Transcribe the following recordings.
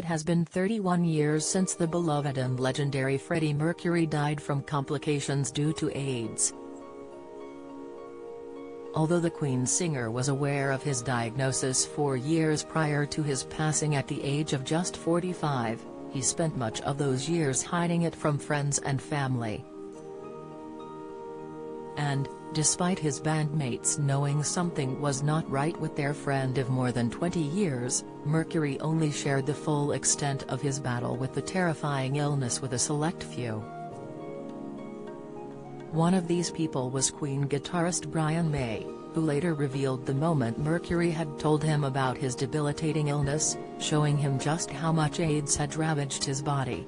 It has been 31 years since the beloved and legendary Freddie Mercury died from complications due to AIDS. Although the Queen singer was aware of his diagnosis 4 years prior to his passing at the age of just 45, he spent much of those years hiding it from friends and family. And, despite his bandmates knowing something was not right with their friend of more than 20 years, Mercury only shared the full extent of his battle with the terrifying illness with a select few. One of these people was Queen guitarist Brian May, who later revealed the moment Mercury had told him about his debilitating illness, showing him just how much AIDS had ravaged his body.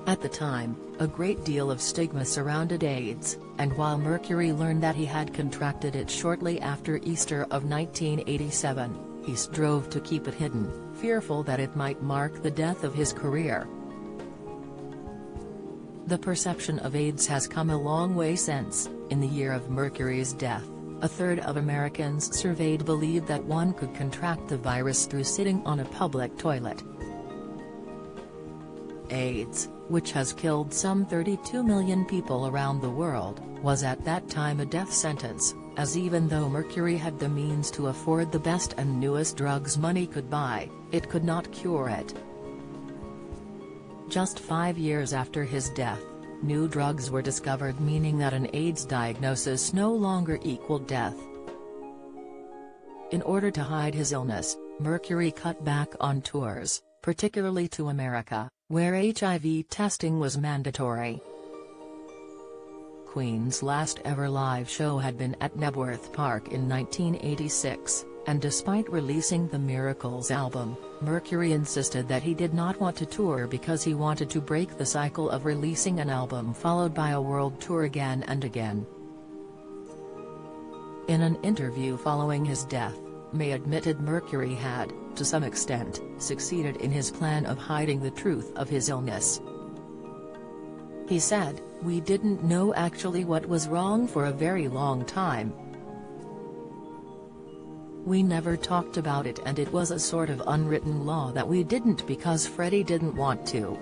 At the time, a great deal of stigma surrounded AIDS, and while Mercury learned that he had contracted it shortly after Easter of 1987, he strove to keep it hidden, fearful that it might mark the death of his career. The perception of AIDS has come a long way since. In the year of Mercury's death, a third of Americans surveyed believed that one could contract the virus through sitting on a public toilet. AIDS, which has killed some 32 million people around the world, was at that time a death sentence, as even though Mercury had the means to afford the best and newest drugs money could buy, it could not cure it. Just 5 years after his death, new drugs were discovered, meaning that an AIDS diagnosis no longer equaled death. In order to hide his illness, Mercury cut back on tours, particularly to America, where HIV testing was mandatory. Queen's last ever live show had been at Knebworth Park in 1986, and despite releasing the Miracles album, Mercury insisted that he did not want to tour because he wanted to break the cycle of releasing an album followed by a world tour again and again. In an interview following his death, May admitted Mercury had, to some extent, succeeded in his plan of hiding the truth of his illness. He said, "We didn't know actually what was wrong for a very long time. We never talked about it, and it was a sort of unwritten law that we didn't because Freddie didn't want to."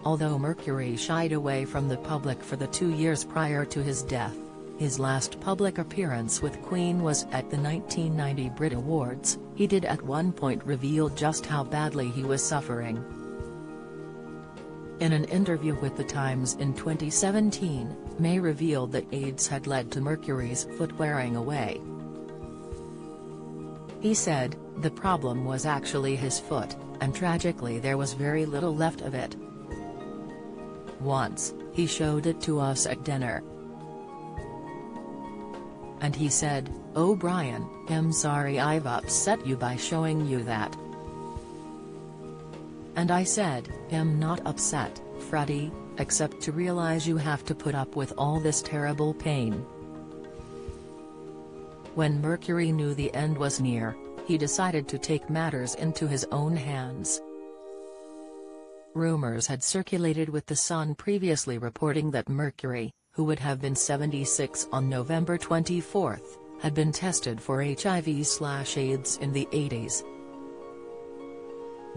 Although Mercury shied away from the public for the 2 years prior to his death, his last public appearance with Queen was at the 1990 Brit Awards. He did at one point reveal just how badly he was suffering. In an interview with The Times in 2017, May revealed that AIDS had led to Mercury's foot wearing away. He said, "The problem was actually his foot, and tragically there was very little left of it. Once, he showed it to us at dinner. And he said, 'Oh Brian, I'm sorry I've upset you by showing you that.' And I said, 'I'm not upset, Freddie, except to realize you have to put up with all this terrible pain.'" When Mercury knew the end was near, he decided to take matters into his own hands. Rumors had circulated with The Sun previously reporting that Mercury, who would have been 76 on November 24, had been tested for HIV/AIDS in the 80s.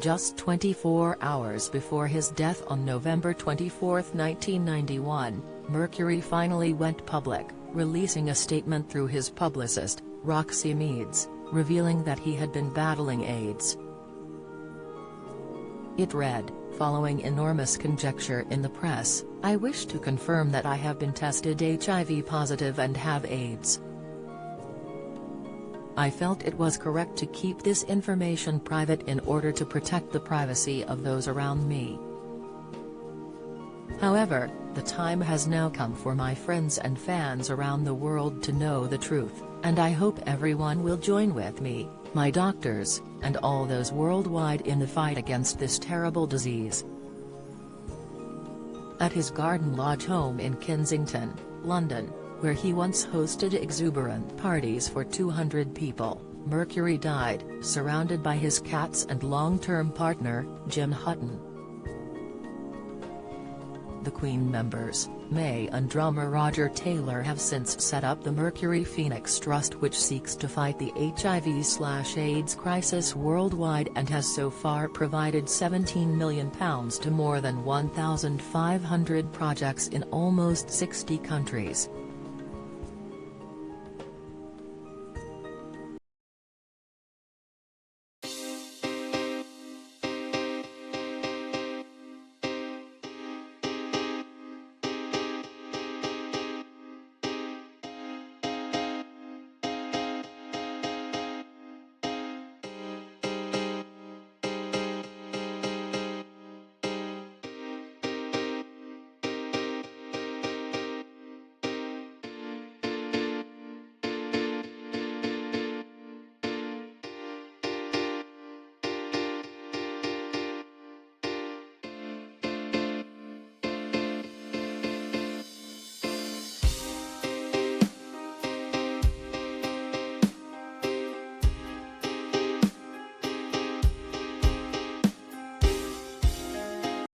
Just 24 hours before his death on November 24, 1991, Mercury finally went public, releasing a statement through his publicist, Roxy Meads, revealing that he had been battling AIDS. It read, "Following enormous conjecture in the press, I wish to confirm that I have been tested HIV positive and have AIDS. I felt it was correct to keep this information private in order to protect the privacy of those around me. However, the time has now come for my friends and fans around the world to know the truth, and I hope everyone will join with me, my doctors, and all those worldwide in the fight against this terrible disease." At his Garden Lodge home in Kensington, London, where he once hosted exuberant parties for 200 people, Mercury died, surrounded by his cats and long-term partner, Jim Hutton. The Queen members, May and drummer Roger Taylor, have since set up the Mercury Phoenix Trust, which seeks to fight the HIV/AIDS crisis worldwide and has so far provided £17 million to more than 1,500 projects in almost 60 countries.